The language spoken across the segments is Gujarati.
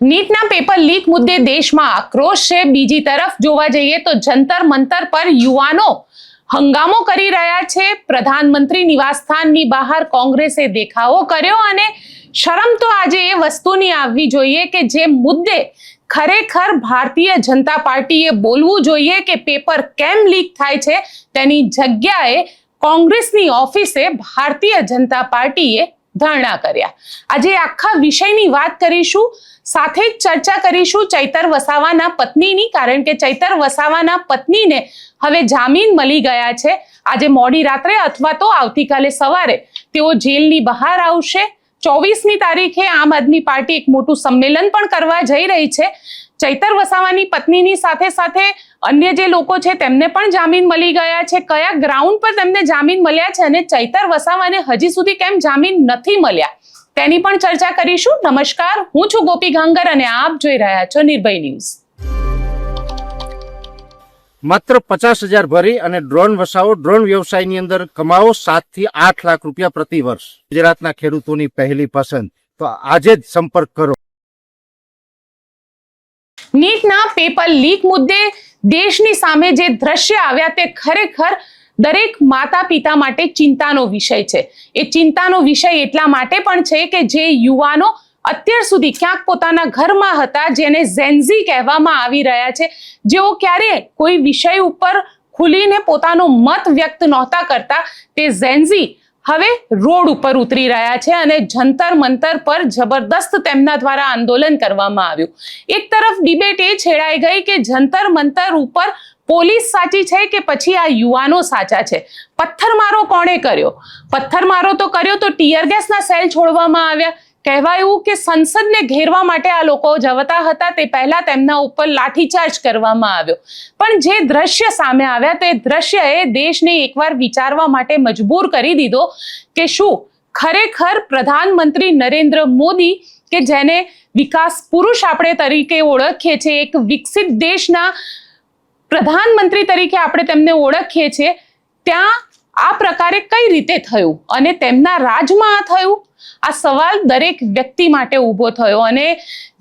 નીટના પેપર લીક મુદ્દે દેશમાં આક્રોશ છે। બીજી તરફ જોવા જઈએ તો જંતર મંતર પર યુવાનો હંગામો કરી રહ્યા છે। પ્રધાનમંત્રી નિવાસસ્થાનની બહાર કોંગ્રેસે દેખાવો કર્યો અને શરમ તો આજે એ વસ્તુની આવવી જોઈએ કે જે મુદ્દે ખરેખર ભારતીય જનતા પાર્ટીએ બોલવું જોઈએ કે પેપર કેમ લીક થાય છે, તેની જગ્યાએ કોંગ્રેસની ઓફિસે ભારતીય જનતા પાર્ટીએ ધરણા કર્યા। આજે આખા વિષયની વાત કરીશું, સાથે જ ચર્ચા કરીશું ચૈતર વસાવાના પત્નીની, કારણ કે ચૈતર વસાવાના પત્નીને હવે જામીન મળી ગયા છે। આજે મોડી રાત્રે અથવા તો આવતીકાલે સવારે તેઓ જેલની બહાર આવશે। 24મી તારીખે આમ આદમી પાર્ટી એક મોટું સંમેલન પણ કરવા જઈ રહી છે। ચૈતર વસાવાની પત્નીની સાથે સાથે અન્ય જે લોકો છે તેમને પણ જામીન મળી ગયા છે। કયા ગ્રાઉન્ડ પર તેમને જામીન મળ્યા છે અને ચૈતર વસાવાને હજી સુધી કેમ જામીન નથી મળ્યા તેની પણ ચર્ચા કરીશું। નમસ્કાર, હું છું ગોપી ગાંગર અને આપ જોઈ રહ્યા છો નિર્ભય ન્યૂઝ। માત્ર 50,000 ભરી અને ડ્રોન વસાવો, ડ્રોન વ્યવસાયની અંદર કમાવો 7 થી 8 લાખ રૂપિયા પ્રતિ વર્ષ। ગુજરાતના ખેડૂતોની પહેલી પસંદ, તો આજે જ સંપર્ક કરો। નીટના પેપર લીક મુદ્દે દેશની સામે જે દ્રશ્ય આવ્યા તે ખરેખર દરેક માતા પિતા માટે ચિંતાનો વિષય છે। એ ચિંતાનો વિષય એટલા માટે પણ છે કે જે યુવાનો અત્યાર સુધી ક્યાંક પોતાના ઘરમાં હતા, જેને ઝેન્ઝી કહેવામાં આવી રહ્યા છે, જેઓ ક્યારે કોઈ વિષય ઉપર ખુલીને પોતાનો મત વ્યક્ત નહોતા કરતા, તે ઝેન્ઝી હવે રોડ ઉપર ઉતરી રહ્યા છે અને જંતર મંતર પર જબરદસ્ત તેમના દ્વારા આંદોલન કરવામાં આવ્યું। એક તરફ ડિબેટ એ છેડાઈ ગઈ કે જંતર મંતર ઉપર પોલીસ સાચી છે કે પછી આ યુવાનો સાચા છે। પથ્થરમારો કોણે કર્યો? પથ્થરમારો તો કર્યો તો ટીયર ગેસના સેલ છોડવામાં આવ્યા। કહેવાયું કે સંસદને ઘેરવા માટે આ લોકો જવતા હતા, તે પહેલા તેમના ઉપર લાઠીચાર્જ કરવામાં આવ્યો। પણ જે દ્રશ્ય સામે આવ્યા તે દ્રશ્યએ દેશને એકવાર વિચારવા માટે મજબૂર કરી દીધો કે શું ખરેખર પ્રધાનમંત્રી નરેન્દ્ર મોદી, કે જેને વિકાસ પુરુષ આપણે તરીકે ઓળખીએ છીએ, એક વિકસિત દેશના પ્રધાનમંત્રી તરીકે આપણે તેમને ઓળખીએ છીએ, ત્યાં આ પ્રકારે કઈ રીતે થયું અને તેમના રાજમાં આ થયું? આ સવાલ દરેક વ્યક્તિ માટે ઊભો થયો અને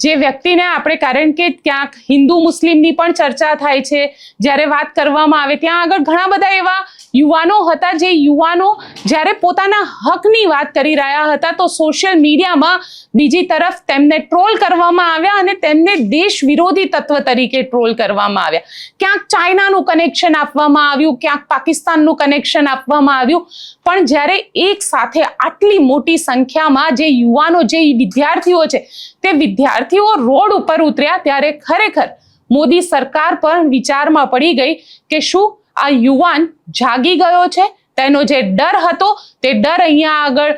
જે વ્યક્તિને આપણે, કારણ કે ક્યાંક હિન્દુ મુસ્લિમની પણ ચર્ચા થાય છે, જ્યારે વાત કરવામાં આવે ત્યાં આગળ ઘણા બધા એવા યુવાનો હતા જે યુવાનો જ્યારે પોતાના હકની વાત કરી રહ્યા હતા તો સોશિયલ મીડિયામાં બીજી તરફ તેમને ટ્રોલ કરવામાં આવ્યા અને તેમને દેશ વિરોધી તત્વ તરીકે ટ્રોલ કરવામાં આવ્યા। ક્યાંક ચાઇનાનું કનેક્શન આપવામાં આવ્યું, ક્યાંક પાકિસ્તાનનું કનેક્શન આપવામાં આવ્યું, પણ જ્યારે એક સાથે આટલી મોટી સંખ્યામાં જે યુવાનો, જે વિદ્યાર્થીઓ છે તે વિદ્યાર્થીઓ રોડ ઉપર ઉતર્યા ત્યારે ખરેખર મોદી સરકાર પણ વિચારમાં પડી ગઈ કે શું આ યુવાન જાગી ગયો છે? તેનો જે ડર હતો તે ડર અહીંયા આગળ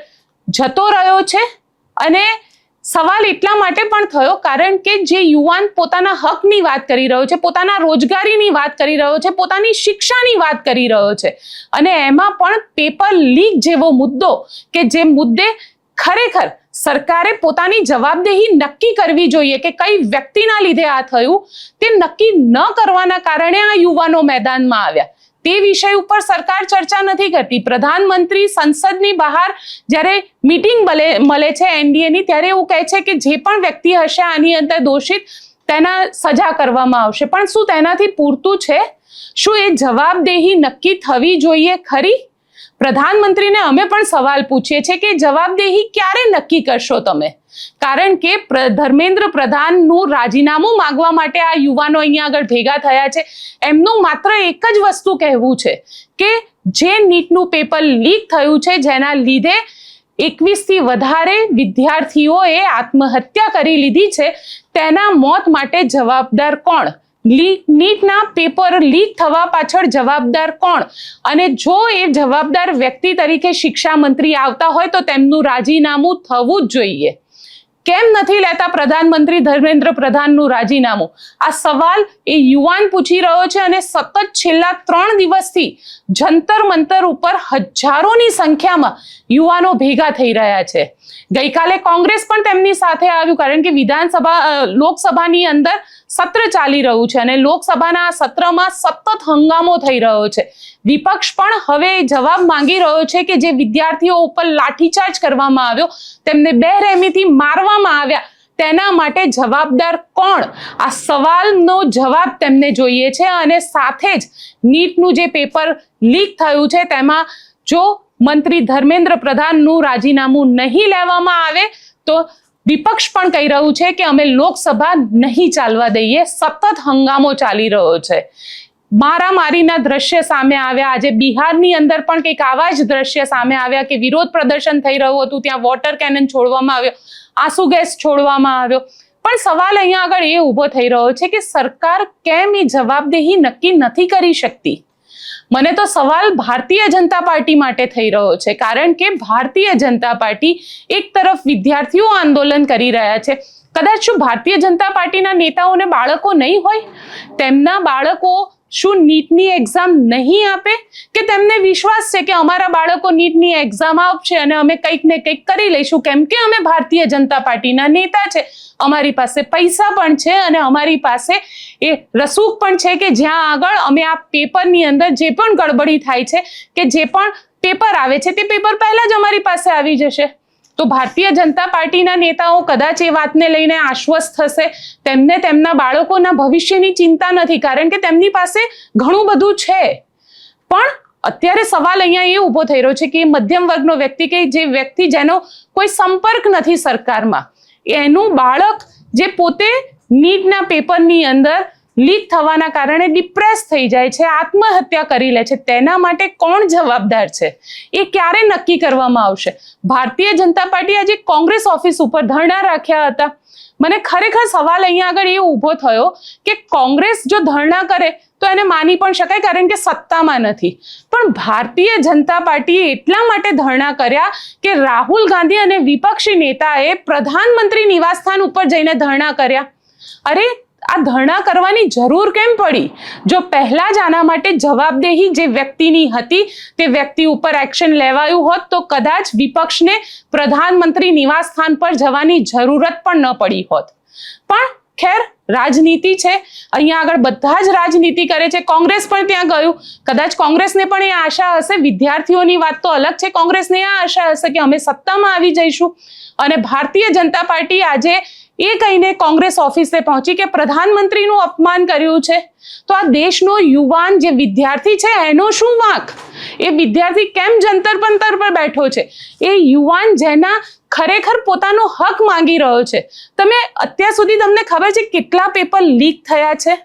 જતો રહ્યો છે। અને સવાલ એટલા માટે પણ થયો કારણ કે જે યુવાન પોતાના હકની વાત કરી રહ્યો છે, પોતાના રોજગારીની વાત કરી રહ્યો છે, પોતાની શિક્ષાની વાત કરી રહ્યો છે, અને એમાં પણ પેપર લીક જેવો મુદ્દો કે જે મુદ્દે ખરેખર સરકારે પોતાની જવાબદેહી નક્કી કરવી જોઈએ કે કઈ વ્યક્તિના લીધે આ થયું, તે નક્કી ન કરવાના કારણે આ યુવાનો મેદાનમાં આવ્યા, તે વિષય ઉપર સરકાર ચર્ચા નથી કરતી। પ્રધાનમંત્રી સંસદની બહાર જ્યારે મીટિંગ મળે છે એનડીએની, ત્યારે એવું કહે છે કે જે પણ વ્યક્તિ હશે આની અંદર દોષિત, તેના સજા કરવામાં આવશે। પણ શું તેનાથી પૂરતું છે? શું એ જવાબદેહી નક્કી થવી જોઈએ ખરી? પ્રધાનમંત્રીને અમે પણ સવાલ પૂછીએ છીએ કે જવાબદેહી ક્યારે નક્કી કરશો તમે? કારણ કે ધર્મેન્દ્ર પ્રધાનનું રાજીનામું માંગવા માટે આ યુવાનો અહીંયા આગળ ભેગા થયા છે। એમનું માત્ર એક જ વસ્તુ કહેવું છે કે જે નીટનું પેપર લીક થયું છે, જેના લીધે 21થી વધારે વિદ્યાર્થીઓએ આત્મહત્યા કરી લીધી છે, તેના મોત માટે જવાબદાર કોણ? નીટના પેપર લીક થવા પાછળ જવાબદાર કોણ? અને જો એ જવાબદાર વ્યક્તિ તરીકે શિક્ષા મંત્રી આવતા હોય તો તેમનું રાજીનામું થવું જ જોઈએ। કેમ નથી લેતા પ્રધાનમંત્રી ધર્મેન્દ્ર પ્રધાનનું રાજીનામું? આ સવાલ એ યુવાન પૂછી રહ્યો છે અને સતત છેલ્લા 3 દિવસથી જંતર મંતર ઉપર હજારોની સંખ્યામાં યુવાનો ભેગા થઈ રહ્યા છે। ગઈકાલે કોંગ્રેસ પણ તેમની સાથે આવ્યું, કારણ કે લોકસભાની અંદર સત્ર ચાલી રહ્યું છે અને લોકસભાના આ સત્રમાં સતત હંગામો થઈ રહ્યો છે। વિપક્ષ પણ હવે જવાબ માંગી રહ્યો છે કે જે વિદ્યાર્થીઓ ઉપર લાઠીચાર્જ કરવામાં આવ્યો, તેમને બેરહેમીથી મારવામાં આવ્યા, તેના માટે જવાબદાર કોણ? આ સવાલનો જવાબ તેમને જોઈએ છે. અને સાથે જ નીટનું જે પેપર લીક થયું છે તેમાં જો મંત્રી ધર્મેન્દ્ર પ્રધાનનું રાજીનામું નહીં લેવામાં આવે તો વિપક્ષ પણ કહી રહ્યું છે કે અમે લોકસભા નહીં ચાલવા દઈએ. સતત હંગામો ચાલી રહ્યો છે. મારામારીના દ્રશ્ય સામે આવ્યા. આજે બિહારની અંદર પણ કંઈક આવા જ દ્રશ્ય સામે આવ્યા કે વિરોધ પ્રદર્શન થઈ રહ્યું હતું, ત્યાં વોટર કેનન છોડવામાં આવ્યો, આંસુ ગેસ છોડવામાં આવ્યો. પણ સવાલ અહીંયા આગળ એ ઊભો થઈ રહ્યો છે કે સરકાર કેમ એ જવાબદેહી નક્કી નથી કરી શકતી? મને તો સવાલ ભારતીય જનતા પાર્ટી માટે થઈ રહ્યો છે, કારણ કે ભારતીય જનતા પાર્ટી એક તરફ વિદ્યાર્થીઓ આંદોલન કરી રહ્યા છે. કદાચ શું ભારતીય જનતા પાર્ટીના નેતાઓને બાળકો નહીં હોય? તેમના બાળકો શું નીટની એક્ઝામ નહીં આપે? કે તેમને વિશ્વાસ છે કે અમારા બાળકો નીટની એક્ઝામ આપશે અને અમે કંઈક ને કંઈક કરી લઈશું, કેમ કે અમે ભારતીય જનતા પાર્ટીના નેતા છે, અમારી પાસે પૈસા પણ છે અને અમારી પાસે એ રસૂખ પણ છે કે જ્યાં આગળ અમે આ પેપરની અંદર જે પણ ગડબડી થાય છે કે જે પણ પેપર આવે છે તે પેપર પહેલા જ અમારી પાસે આવી જશે. તો ભારતીય જનતા પાર્ટીના નેતાઓ કદાચ એ વાતને લઈને આશ્વસ્ત થશે. તેમને તેમના બાળકોના ભવિષ્યની ચિંતા નથી, કારણ કે તેમની પાસે ઘણું બધું છે. પણ અત્યારે સવાલ અહીંયા એ ઊભો થઈ રહ્યો છે કે મધ્યમ વર્ગનો વ્યક્તિ કે જે વ્યક્તિ જેનો કોઈ સંપર્ક નથી સરકારમાં, એનું બાળક જે પોતે નીટના પેપરની અંદર લીક થવાના કારણે ડિપ્રેસ થઈ જાય છે, આત્મહત્યા કરી લે છે, તેના માટે કોણ જવાબદાર છે? એ ક્યારે નક્કી કરવામાં આવશે? ભારતીય જનતા પાર્ટી આજે કોંગ્રેસ ઓફિસ ઉપર ધરણા રાખ્યા હતા. મને ખરેખર સવાલ અહીંયા આગળ એ ઊભો થયો કે કોંગ્રેસ જો ધરણા કરે તો એને માની પણ શકાય, કારણ કે સત્તામાં નથી. પણ ભારતીય જનતા પાર્ટીએ એટલા માટે ધરણા કર્યા કે રાહુલ ગાંધી અને વિપક્ષી નેતાએ પ્રધાનમંત્રી નિવાસસ્થાન ઉપર જઈને ધરણા કર્યા. અરે આ ધરણા કરવાની જરૂર કેમ પડી? જો પહેલા જ આના માટે જવાબદેહી જે વ્યક્તિની હતી તે વ્યક્તિ ઉપર એક્શન લેવાયું હોત તો કદાચ વિપક્ષને પ્રધાનમંત્રી નિવાસસ્થાન પર જવાની જરૂરત પણ ન પડી હોત. પણ ખેર, રાજનીતિ છે, અહીંયા આગળ બધા જ રાજનીતિ કરે છે. કોંગ્રેસ પણ ત્યાં ગયું. કદાચ કોંગ્રેસને પણ એ આશા હશે, વિદ્યાર્થીઓની વાત તો અલગ છે, કોંગ્રેસને આ આશા હશે કે અમે સત્તામાં આવી જઈશું. અને ભારતીય જનતા પાર્ટી આજે એ કહીને કોંગ્રેસ ઓફિસે પહોંચી કે પ્રધાનમંત્રીનું અપમાન કર્યું છે. તો આ દેશનો યુવાન જે વિદ્યાર્થી છે એનો શું વાંક? એ વિદ્યાર્થી કેમ જંતર મંતર પર બેઠો છે? એ યુવાન જેના ખરેખર પોતાનો હક માંગી રહ્યો છે. તમે અત્યાર સુધી તમને ખબર છે કેટલા પેપર લીક થયા છે?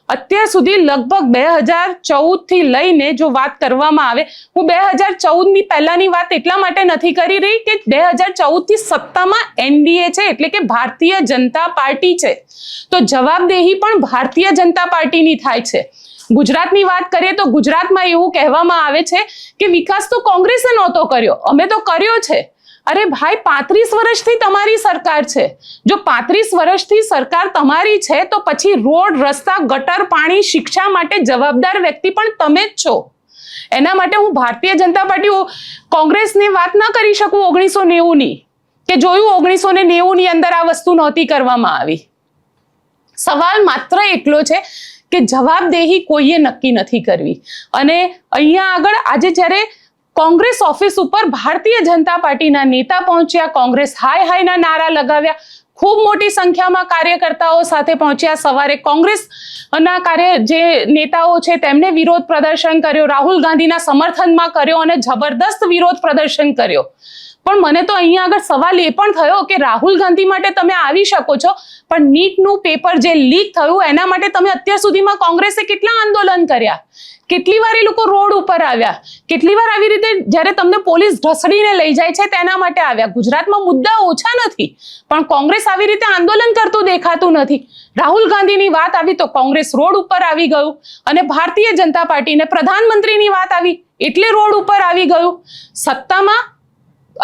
અત્યાર સુધી લગભગ 2014 થી લઈને જો વાત કરવામાં આવે, હું 2014 ની પહેલાની વાત એટલા માટે નથી કરી રહી કે 2014 થી સત્તામાં એનડીએ છે, એટલે કે ભારતીય જનતા પાર્ટી છે. તો જવાબદેહી પણ ભારતીય જનતા પાર્ટીની થાય છે. ગુજરાતની વાત કરીએ તો ગુજરાતમાં એવું કહેવામાં આવે છે કે વિકાસ તો કોંગ્રેસે નહોતો કર્યો, અમે તો કર્યો છે. અરે ભાઈ, 35 વર્ષથી તમારી સરકાર છે. જો 35 વર્ષથી સરકાર તમારી છે તો પછી રોડ, રસ્તા, ગટર, પાણી, શિક્ષા માટે જવાબદાર વ્યક્તિ પણ તમે જ છો. એના માટે હું ભારતીય જનતા પાર્ટી કોંગ્રેસની વાત ન કરી શકું 1990 ની, કે જોયું 1990 ની અંદર આ વસ્તુ નહોતી કરવામાં આવી. સવાલ માત્ર એટલો છે કે જવાબદેહી કોઈએ નક્કી નથી કરવી. અને અહીંયા આગળ આજે જ્યારે કોંગ્રેસ ઓફિસ ઉપર ભારતીય જનતા પાર્ટીના નેતા પહોંચ્યા, કોંગ્રેસ હાય હાયના નારા લગાવ્યા, ખૂબ મોટી સંખ્યામાં કાર્યકર્તાઓ સાથે પહોંચ્યા. સવારે કોંગ્રેસના જે નેતાઓ છે તેમને વિરોધ પ્રદર્શન કર્યો, રાહુલ ગાંધીના સમર્થનમાં કર્યો અને જબરદસ્ત વિરોધ પ્રદર્શન કર્યો. પણ મને તો અહીંયા આગળ સવાલ એ પણ થયો કે રાહુલ ગાંધી માટે તમે આવી શકો છો, પણ નીટનું પેપર જે લીક થયું એના માટે તમે અત્યાર સુધીમાં કોંગ્રેસે કેટલા આંદોલન કર્યા? કેટલી વાર એ લોકો રોડ ઉપર આવ્યા? કેટલી વાર આવી રીતે જ્યારે તમને પોલીસ ઢસડીને લઈ જાય છે તેના માટે આવ્યા? ગુજરાતમાં મુદ્દા ઓછા નથી, પણ કોંગ્રેસ આવી રીતે આંદોલન કરતું દેખાતું નથી. રાહુલ ગાંધીની વાત આવી તો કોંગ્રેસ રોડ ઉપર આવી ગયું, અને ભારતીય જનતા પાર્ટીને પ્રધાનમંત્રીની વાત આવી એટલે રોડ ઉપર આવી ગયું. સત્તામાં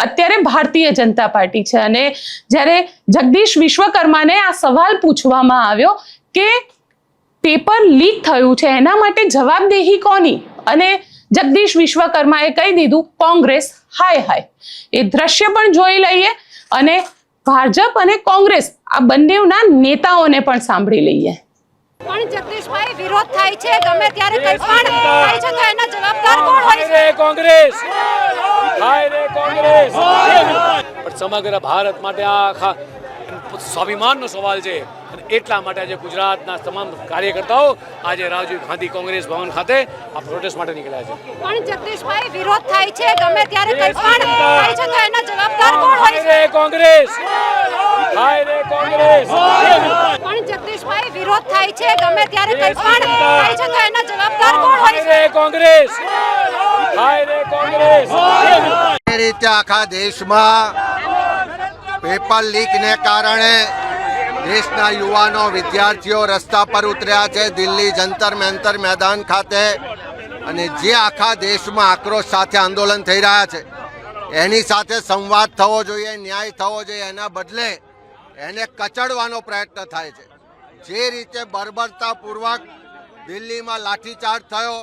અત્યારે ભારતીય જનતા પાર્ટી છે. અને જ્યારે જગદીશ વિશ્વકર્માને આ સવાલ પૂછવામાં આવ્યો કે પેપર લીક થયું છે એના માટે જવાબદેહી કોની, અને જગદીશ વિશ્વકર્માએ કહી દીધું કોંગ્રેસ હાય હાય. એ દ્રશ્ય પણ જોઈ લઈએ અને ભાજપ અને કોંગ્રેસ આ બંનેના નેતાઓને પણ સાંભળી લઈએ. પણ જગદીશભાઈ, વિરોધ થાય છે ગમે ત્યારે કંઈ પણ થાય છે તો એના જવાબદાર કોણ હોય છે? કોંગ્રેસ. હાય રે કોંગ્રેસ. પણ સમગ્ર ભારત માટે આ સ્વાભિમાનનો સવાલ છે અને એટલા માટે આજે ગુજરાતના તમામ કાર્યકર્તાઓ આજે રાજીવ ગાંધી કોંગ્રેસ ભવન ખાતે આ પ્રોટેસ્ટ માટે નીકળ્યા છે. પણ જગદીશભાઈ વિરોધ થાય છે ગમે ત્યારે કંઈ પણ થાય છે તો એના જવાબદાર કોણ હોય છે? કોંગ્રેસ કોંગ્રેસ. પણ જગદીશભાઈ વિરોધ થાય છે ગમે ત્યારે કંઈ પણ થાય છે તો એના જવાબદાર કોણ હોય છે? કોંગ્રેસ કોંગ્રેસ. એ રીતે આખા દેશમાં પેપર લીકને કારણે દેશના યુવાનો વિદ્યાર્થીઓ રસ્તા પર ઉતર્યા છે દિલ્હી જંતર મંતર મેદાન ખાતે અને જે આખા દેશમાં આક્રોશ સાથે આંદોલન થઈ રહ્યા છે એની સાથે સંવાદ થવો જોઈએ, ન્યાય થવો જોઈએ, એના બદલે એને કચડવાનો પ્રયત્ન થાય છે. જે રીતે બર્બરતાપૂર્વક દિલ્હીમાં લાઠીચાર્જ થયો,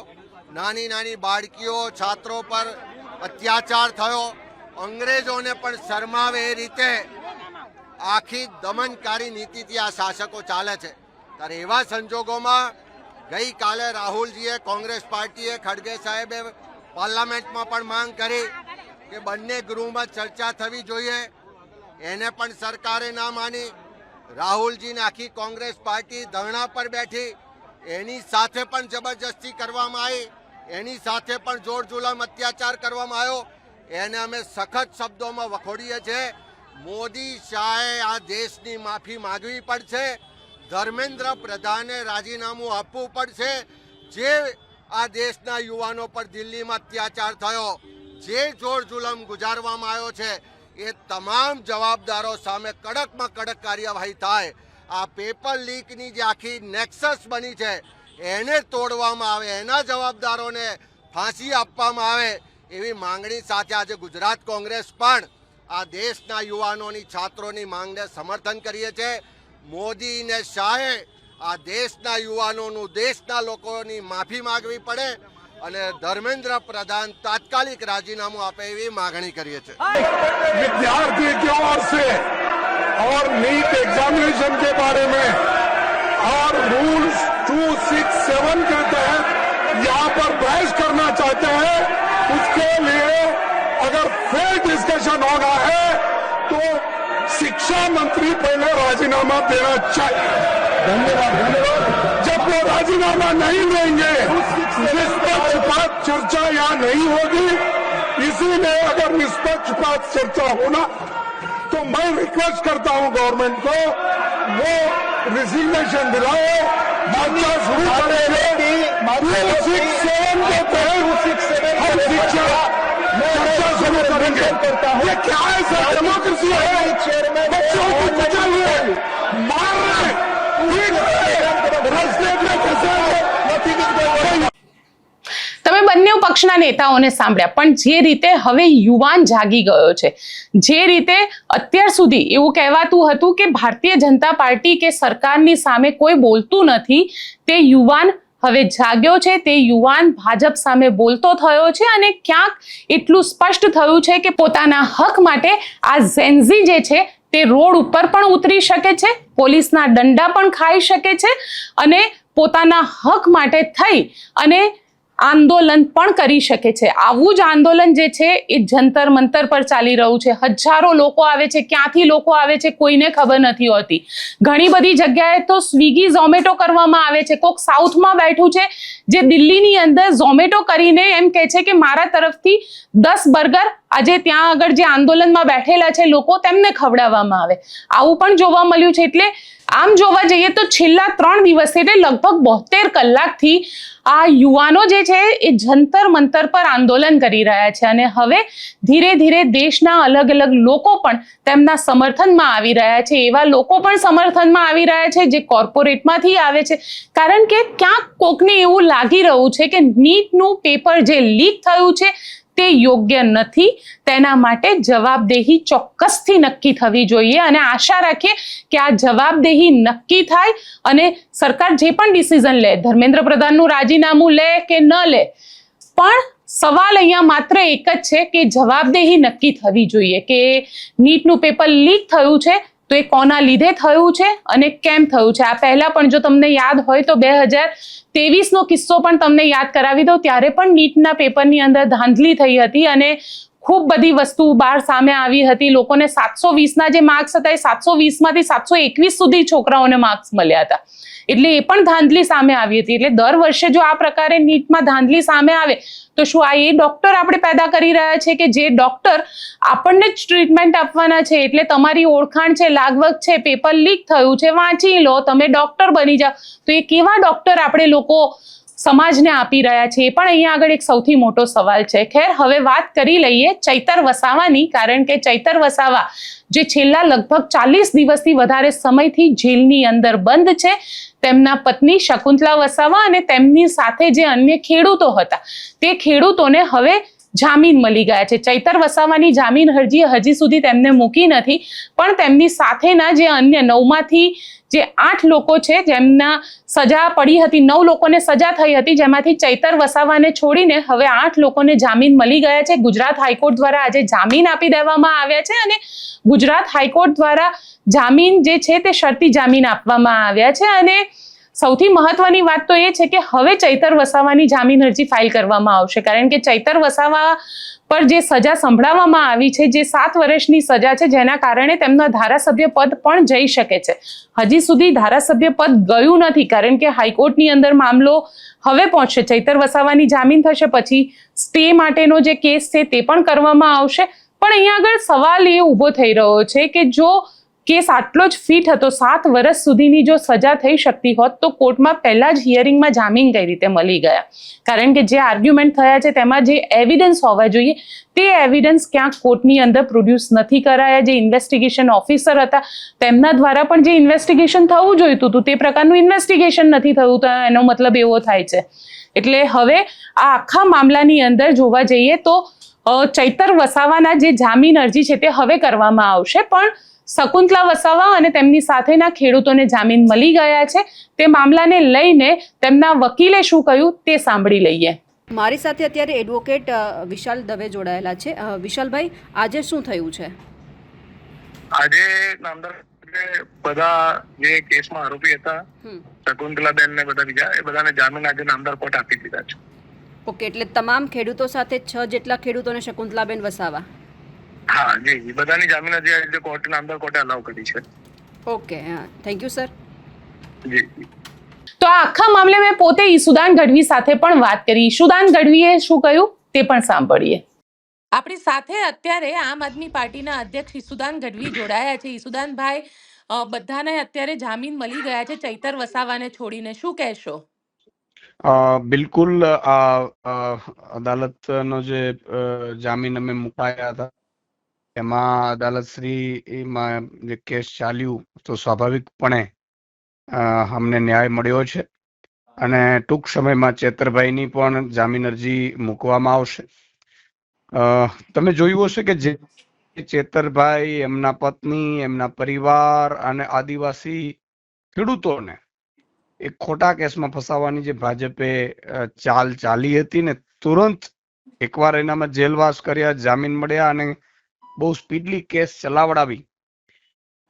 નાની નાની બાળકીઓ છાત્રો પર અત્યાચાર થયો, અંગ્રેજોને પણ શરમાવે એ રીતે આખી દમનકારી નીતિથી આ શાસકો ચાલે છે. ત્યારે એવા સંજોગોમાં ગઈકાલે રાહુલજીએ, કોંગ્રેસ પાર્ટીએ, ખડગે સાહેબે પાર્લામેન્ટમાં પણ માંગ કરી કે બંને ગૃહમાં ચર્ચા થવી જોઈએ. એને પણ સરકારે ના માની. રાહુલજીને આખી કોંગ્રેસ પાર્ટી ધરણા પર બેઠી, એની સાથે પણ જબરજસ્તી કરવામાં આવી, એની સાથે પણ જોર જુલમ અત્યાચાર કરવામાં આવ્યો. એને અમે સખત શબ્દોમાં વખોડીએ છીએ. મોદી શાહે આ દેશની માફી માંગવી પડશે. ધર્મેન્દ્ર પ્રધાને રાજીનામું આપવું પડશે. જે આ દેશના યુવાનો પર દિલ્હીમાં અત્યાચાર થયો, જે જોર જુલમ ગુજારવામાં આવ્યો છે, એ તમામ જવાબદારો સામે કડકમાં કડક કાર્યવાહી થાય. આ પેપર લીકની જે આખી નેક્સસ બની છે એને તોડવામાં આવે, એના જવાબદારોને ફાંસી આપવામાં આવે એવી માંગણી સાથે આજે ગુજરાત કોંગ્રેસ પણ આ દેશના યુવાનોની, છાત્રોની માંગને સમર્થન કરીએ છીએ. મોદી અને શાહે આ દેશના યુવાનોનું, દેશના લોકોની માફી માંગવી પડે અને ધર્મેન્દ્ર પ્રધાન તાત્કાલિક રાજીનામું આપે એવી માંગણી કરીએ છીએ. विद्यार्थी की ओर से और नीट एग्जामिनेशन के बारे में और रूल्स 267 के तहत यहाँ पर बहस करना चाहते हैं. उसके लिए अगर फेयर डिस्कशन होना है तो शिक्षा मंत्री पहले राजीनामा देना चाहिए. धन्यवाद. जब वो राजीनामा नहीं देंगे निष्पक्षपात चर्चा यहाँ नहीं होगी. इसीलिए अगर निष्पक्षपात चर्चा होना तो मैं रिक्वेस्ट करता हूँ गवर्नमेंट को वो रिजिग्नेशन दिलाए, चर्चा शुरू करेंगे. 267 के तहत हम शिक्षा चर्चा शुरू करेंगे. ये क्या है सर? डेमोक्रेसी है. बच्चों को बचाइए, मार रहे रस्ते में फंसे. તમે બંને પક્ષના નેતાઓને સાંભળ્યા, પણ જે રીતે હવે યુવાન જાગી ગયો છે, જે રીતે અત્યાર સુધી એવું કહેવાતું હતું કે ભારતીય જનતા પાર્ટી કે સરકારની સામે કોઈ બોલતું નથી, તે યુવાન હવે જાગ્યો છે. તે યુવાન ભાજપ સામે બોલતો થયો છે અને ક્યાંક એટલું સ્પષ્ટ થયું છે કે પોતાના હક માટે આ ઝેન્ઝી જે છે તે રોડ ઉપર પણ ઉતરી શકે છે, પોલીસના દંડા પણ ખાઈ શકે છે અને પોતાના હક માટે થઈ અને આંદોલન પણ કરી શકે છે. આવું જ આંદોલન જે છે એ જંતર મંતર પર ચાલી રહ્યું છે. હજારો લોકો આવે છે, ક્યાંથી લોકો આવે છે કોઈને ખબર નથી હોતી. ઘણી બધી જગ્યાએ તો સ્વિગી ઝોમેટો કરવામાં આવે છે. કોક સાઉથમાં બેઠું છે જે દિલ્હીની અંદર ઝોમેટો કરીને એમ કહે છે કે મારા તરફથી 10 બર્ગર આજે ત્યાં આગળ જે આંદોલનમાં બેઠેલા છે લોકો તેમને ખવડાવવામાં આવે. આવું પણ જોવા મળ્યું છે. એટલે આમ જોવા જઈએ તો છેલ્લા 3 દિવસ એટલે લગભગ 72 કલાકથી આ યુવાનો જે છે એ જંતર મંતર પર આંદોલન કરી રહ્યા છે અને હવે ધીરે ધીરે દેશના અલગ અલગ લોકો પણ તેમના સમર્થનમાં આવી રહ્યા છે. એવા લોકો પણ સમર્થનમાં આવી રહ્યા છે જે કોર્પોરેટમાંથી આવે છે, કારણ કે ક્યાંક કોકને એવું લાગી રહ્યું છે કે નીટનું પેપર જે લીક થયું છે તે યોગ્ય નથી. તેના માટે જવાબદેહી ચોક્કસથી નક્કી થવી જોઈએ અને આશા રાખીએ કે આ જવાબદેહી નક્કી થાય અને સરકાર જે પણ ડિસિઝન લે, ધર્મેન્દ્ર પ્રધાનનું રાજીનામું લે કે ન લે, પણ સવાલ અહીંયા માત્ર એક જ છે કે જવાબદેહી નક્કી થવી જોઈએ કે નીટનું પેપર લીક થયું છે તો એ કોના લીધે થયું છે અને કેમ થયું છે. આ પહેલા પણ જો તમને યાદ હોય તો 2023નો કિસ્સો પણ તમને યાદ કરાવી દઉં. ત્યારે પણ નીટના પેપરની અંદર ધાંધલી થઈ હતી અને ખૂબ બધી વસ્તુ બહાર સામે આવી હતી. લોકોને 720ના જે માર્ક્સ હતા એ 720માંથી 721 સુધી છોકરાઓને માર્ક્સ મળ્યા હતા. એટલે એ પણ ધાંધલી સામે આવી હતી. એટલે દર વર્ષે જો આ પ્રકારે નીટમાં ધાંધલી સામે આવે તો શું આ એ ડોક્ટર આપણે પેદા કરી રહ્યા છે કે જે ડોક્ટર આપણને જ ટ્રીટમેન્ટ આપવાના છે? એટલે તમારી ઓળખાણ છે, લાગવગ છે, પેપર લીક થયું છે, વાંચી લો, તમે ડોક્ટર બની જાઓ. તો એ કેવા ડોક્ટર આપણે લોકો સમાજને આપી રહ્યા છે? એ પણ અહીંયા આગળ એક સૌથી મોટો સવાલ છે. ખેર, હવે વાત કરી લઈએ ચૈતર વસાવાની, કારણ કે ચૈતર વસાવા જે છેલ્લા લગભગ 40 દિવસથી વધારે સમયથી જેલની અંદર બંધ છે, તેમના પત્ની શકુંતલા વસાવા અને તેમની સાથે જે અન્ય ખેડૂતો હતા તે ખેડૂતોને હવે જામીન મળી ગયા છે. ચૈતર વસાવાની જામીન અરજી હજી સુધી તેમને મૂકી નથી, પણ તેમની સાથેના જે અન્ય 9માંથી જે 8 લોકો છે જેમના સજા પડી હતી, 9 લોકોને સજા થઈ હતી, જેમાંથી ચૈતર વસાવાને છોડીને હવે 8 લોકોને જામીન મળી ગયા છે. ગુજરાત હાઈકોર્ટ દ્વારા આજે જામીન આપી દેવામાં આવ્યા છે અને ગુજરાત હાઈકોર્ટ દ્વારા જામીન જે છે તે શરતી જામીન આપવામાં આવ્યા છે. અને સૌથી મહત્વની વાત તો એ છે કે હવે ચૈતર વસાવાની જામીન અરજી ફાઇલ કરવામાં આવશે, કારણ કે ચૈતર વસાવા પર જે સજા સંભળાવવામાં આવી છે, જે 7 વર્ષની સજા છે, જેના કારણે તેમના ધારાસભ્ય પદ પણ જઈ શકે છે. હજી સુધી ધારાસભ્ય પદ ગયું નથી, કારણ કે હાઈકોર્ટની અંદર મામલો હવે પહોંચશે. ચૈતર વસાવાની જામીન થશે પછી સ્ટે માટેનો જે કેસ છે તે પણ કરવામાં આવશે. પણ અહીંયા આગળ સવાલ એ ઊભો થઈ રહ્યો છે કે જો કેસ આટલો જ ફિટ હતો, 7 વર્ષ સુધીની જો સજા થઈ શકતી હોત તો કોર્ટમાં પહેલા જ હિયરિંગમાં જામીન કઈ રીતે મળી ગયા? કારણ કે જે આર્ગ્યુમેન્ટ થયા છે તેમાં જે એવિડન્સ હોવા જોઈએ તે એવિડન્સ ક્યાંક કોર્ટની અંદર પ્રોડ્યુસ નથી કરાયા. જે ઇન્વેસ્ટિગેશન ઓફિસર હતા તેમના દ્વારા પણ જે ઇન્વેસ્ટિગેશન થવું જોઈતું હતું તે પ્રકારનું ઇન્વેસ્ટિગેશન નથી થયું. તો એનો મતલબ એવો થાય છે. એટલે હવે આ આખા મામલાની અંદર જોવા જઈએ તો ચૈતર વસાવાના જે જામીન અરજી છે તે હવે કરવામાં આવશે, પણ શકુંતલા વસાવા અને તેમની સાથેના ખેડૂતોને જામીન મળી ગયા છે. તે મામલાને લઈને તેમના વકીલે શું કહ્યું તે સાંભળી લઈએ. મારી સાથે અત્યારે એડવોકેટ વિશાલ દવે જોડાયેલા છે. વિશાલભાઈ, આજે શું થયું છે? આજે નામદાર બધા જે કેસમાં આરોપી હતા, શકુંતલાબેન ને બધા બીજા, એ બધાને જામીન આજે નામદાર કોર્ટ આપી દીધા છે. ઓકે, એટલે તમામ ખેડૂતો સાથે 6 જેટલા ખેડૂતોને શકુંતલાબેન વસાવા? હા જી, બધાની જામીન આજે કોર્ટ નામદાર કોર્ટે અલાઉ કરી છે. ઓકે, હા, થેન્ક યુ સર. જી. તો આ આખા મામલે મેં પોતે ઈસુદાન ગઢવી સાથે પણ વાત કરી. ઈસુદાન ગઢવીએ શું કહ્યું તે પણ સાંભળીએ. આપણી સાથે અત્યારે આમ આદમી પાર્ટીના અધ્યક્ષ ઈસુદાન ગઢવી જોડાયા છે. ઈસુદાનભાઈ, બધાને અત્યારે જામીન મળી ગયા છે ચૈતર વસાવાને છોડીને, શું કહેશો? બિલકુલ, અદાલતનો જે જામીન અમે મુકાયા હતા એમાં અદાલતશ્રીમાં જે કેસ ચાલ્યું તો સ્વાભાવિકપણે અમને ન્યાય મળ્યો છે અને ટૂંક સમયમાં ચેતરભાઈની પણ જામીન અરજી મૂકવામાં આવશે. તમે જોયું હશે કે જે ચેતરભાઈ, એમના પત્ની, એમના પરિવાર અને આદિવાસી ખેડૂતોને એક ખોટા કેસમાં ફસાવવાની જે ભાજપે ચાલ ચાલી હતી ને, તુરંત એકવાર એનામાં જેલવાસ કર્યા, જામીન મળ્યા અને બહુ સ્પીડલી કેસ ચલાવડાવી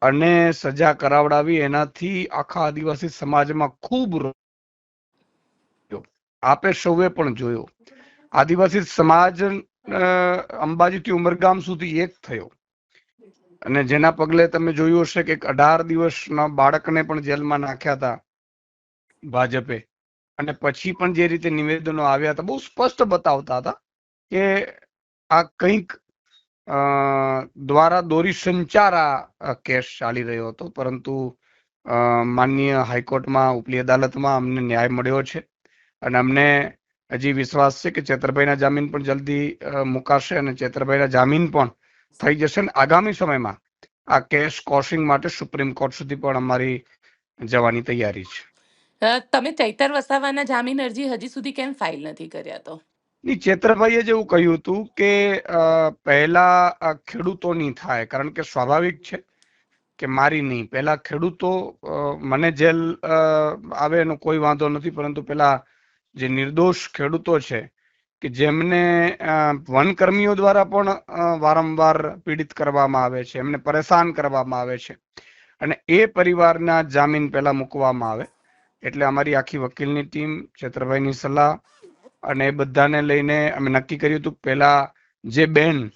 અને સજા કરાવડાવી, એનાથી આખા આદિવાસી સમાજમાં ખૂબ આપે સૌએ પણ જોયો. આદિવાસી સમાજ અંબાજીથી ઉમરગામ સુધી એક થયો અને જેના પગલે તમે જોયું હશે કે 18 દિવસના બાળકને પણ જેલમાં નાખ્યા હતા ભાજપે. અને પછી પણ જે રીતે નિવેદનો આવ્યા હતા બહુ સ્પષ્ટ બતાવતા હતા કે આ કંઈક દ્વારા દોરી સંચાર આ કેસ ચાલી રહ્યો હતો. પરંતુ માનનીય હાઈકોર્ટમાં, ઉપલી અદાલતમાં અમને ન્યાય મળ્યો છે અને અમને હજી વિશ્વાસ છે કે ચેતરભાઈના જામીન પણ જલ્દી મુકાશે અને ચેતરભાઈના જામીન પણ થઈ જશે. અને આગામી સમયમાં આ કેસ કોશિંગ માટે સુપ્રીમ કોર્ટ સુધી પણ અમારી જવાની તૈયારી છે. તમે ચૈતર વસાવાના જામીન અરજી હજી સુધી કેમ ફાઇલ નથી કર્યા? તો ચેતરભાઈએ જેવું કહ્યું હતું કે પહેલા ખેડૂતોની થાય, કારણ કે સ્વાભાવિક છે કે મારી નહીં. પહેલા ખેડૂતો, મને જેલ આવે એનો કોઈ વાંધો નથી, પરંતુ પેલા જે નિર્દોષ ખેડૂતો છે કે જેમને વનકર્મીઓ દ્વારા પણ વારંવાર પીડિત કરવામાં આવે છે, એમને પરેશાન કરવામાં આવે છે, અને એ પરિવારના જામીન પહેલા મૂકવામાં આવે. એટલે અમારી આખી વકીલની ટીમ, ચેતરભાઈની સલાહ અને એ બધાને લઈને અમે નક્કી કર્યું હતું કે પહેલા જે બેન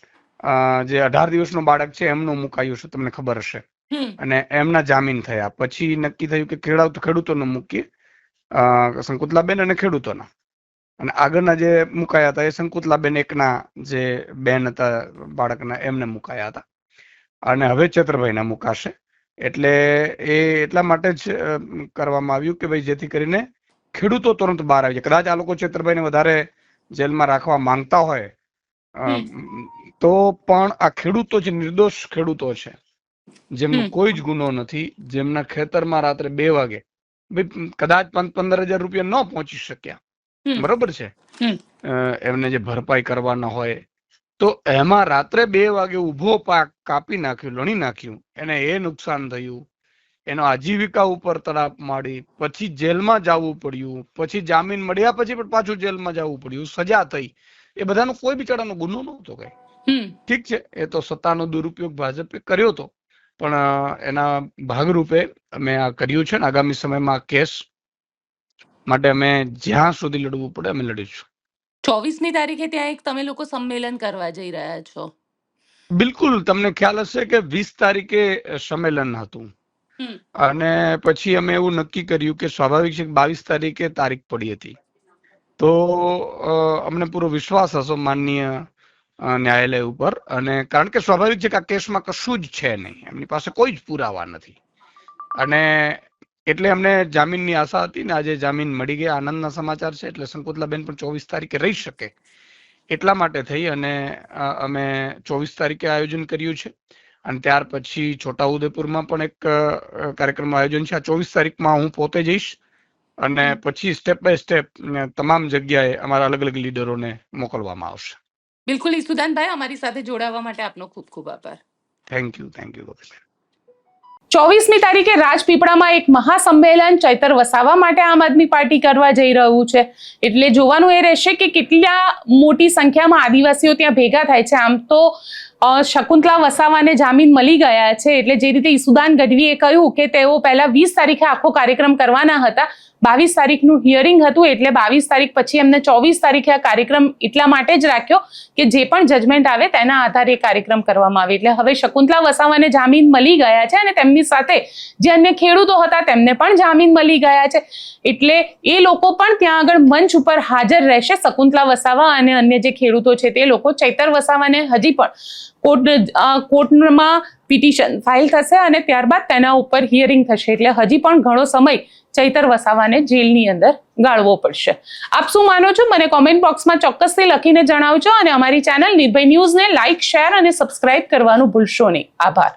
જે 18 દિવસનું બાળક છે એમનું મુકાયું છે, તમને ખબર હશે, અને એમના જામીન થયા. પછી નક્કી થયું કે ખેડૂતોનું મૂકીએ, શંકુતલાબેન અને ખેડૂતોના, અને આગળના જે મુકાયા હતા એ શંકુતલાબેન એકના જે બેન હતા બાળકના એમને મુકાયા હતા, અને હવે ચેતરભાઈના મુકાશે. એટલે એ એટલા માટે જ કરવામાં આવ્યું કે ભાઈ જેથી કરીને ખેડૂતો તુરંત બહાર આવી જાય. કદાચ આ લોકો ચેતરભાઈને વધારે જેલમાં રાખવા માંગતા હોય તો પણ આ ખેડૂતો જે નિર્દોષ ખેડૂતો છે, જેમનો કોઈ જ ગુનો નથી, જેમના ખેતરમાં રાત્રે 2 વાગે કદાચ 15,000 રૂપિયા ન પહોંચી શક્યા, બરોબર છે, એમને જે ભરપાઈ કરવાના હોય, તો એમાં રાત્રે 2 વાગે ઉભો પાક કાપી નાખ્યું, લણી નાખ્યું, એને એ નુકસાન થયું, એનો આજીવિકા ઉપર તડાપ મારી, પછી જેલમાં જવું પડ્યું, પછી જામીન મળ્યા પછી પણ પાછું જેલમાં જવું પડ્યું, સજા થઈ, એ બધાનો કોઈ બિચારાનો ગુનો નહોતો કઈ. ઠીક છે, એ તો સત્તાનો દુરુપયોગ ભાજપે કર્યો હતો, પણ એના ભાગરૂપે અમે આ કર્યું છે ને આગામી સમયમાં કેસ માટે અમે જ્યાં સુધી લડવું પડે અમે લડીશું. 24મી તારીખે ત્યાં એક તમે લોકો સંમેલન કરવા જઈ રહ્યા છો. બિલકુલ, તમને ખ્યાલ હશે કે 20 તારીખે સંમેલન હતું, અને પછી અમે એવું નક્કી કર્યું કે સ્વાભાવિક છે 22 તારીખે તારીખ પડી હતી, તો અમને પૂરો વિશ્વાસ હતો માનનીય ન્યાયાલય ઉપર, અને કારણ કે સ્વાભાવિક છે કે આ કેસમાં કશું જ છે નહીં, એમની પાસે કોઈ જ પુરાવા નથી, અને એટલે અમને જામીનની આશા હતી ને આજે જામીન મળી ગયા, આનંદના સમાચાર છે. એટલે શંકુતલાબેન પણ 24 તારીખે રહી શકે એટલા માટે થઈ અને અમે 24 તારીખે આયોજન કર્યું છે, અને ત્યાર પછી છોટાઉદેપુરમાં પણ એક કાર્યક્રમનું આયોજન છે. આ 24 તારીખમાં હું પોતે જઈશ, અને પછી સ્ટેપ બાય સ્ટેપ તમામ જગ્યાએ અમારા અલગ અલગ લીડરોને મોકલવામાં આવશે. બિલકુલ ઈસુદાનભાઈ, અમારી સાથે જોડાવા માટે આપનો ખૂબ ખૂબ આભાર. Thank you, thank you. 24મી તારીખે રાજપીપળામાં એક મહાસંમેલન ચૈતર વસાવા માટે આમ આદમી પાર્ટી કરવા જઈ રહ્યું છે, એટલે જોવાનું એ રહેશે કે કેટલા મોટી સંખ્યામાં આદિવાસીઓ ત્યાં ભેગા થાય છે. આમ તો શકુંતલા વસાવાને જામીન મળી ગયા છે, એટલે જે રીતે ઈસુદાન ગઢવીએ કહ્યું કે તેઓ પહેલા 20 તારીખે આખો કાર્યક્રમ કરવાના હતા, 22 તારીખનું હિયરિંગ હતું, એટલે 22 તારીખ પછી એમને 24 તારીખે આ કાર્યક્રમ એટલા માટે જ રાખ્યો કે જે પણ જજમેન્ટ આવે તેના આધારે કાર્યક્રમ કરવામાં આવે. એટલે હવે શકુંતલા વસાવાને જામીન મળી ગયા છે, અને તેમની સાથે જે અન્ય ખેડૂતો હતા તેમને પણ જામીન મળી ગયા છે, એટલે એ લોકો પણ ત્યાં આગળ મંચ ઉપર હાજર રહેશે. શકુંતલા વસાવા અને અન્ય જે ખેડૂતો છે તે લોકો. ચૈતર વસાવાને હજી પણ કોર્ટમાં પિટિશન ફાઇલ થશે અને ત્યારબાદ તેના ઉપર હિયરિંગ થશે, એટલે હજી પણ ઘણો સમય ચૈતર વસાવાને જેલની અંદર ગાળવો પડશે. આપ શું માનો છો મને કોમેન્ટ બોક્સમાં ચોક્કસથી લખીને જણાવજો, અને અમારી ચેનલ નિર્ભય ન્યૂઝને લાઇક, શેર અને સબસ્ક્રાઇબ કરવાનું ભૂલશો નહીં. આભાર.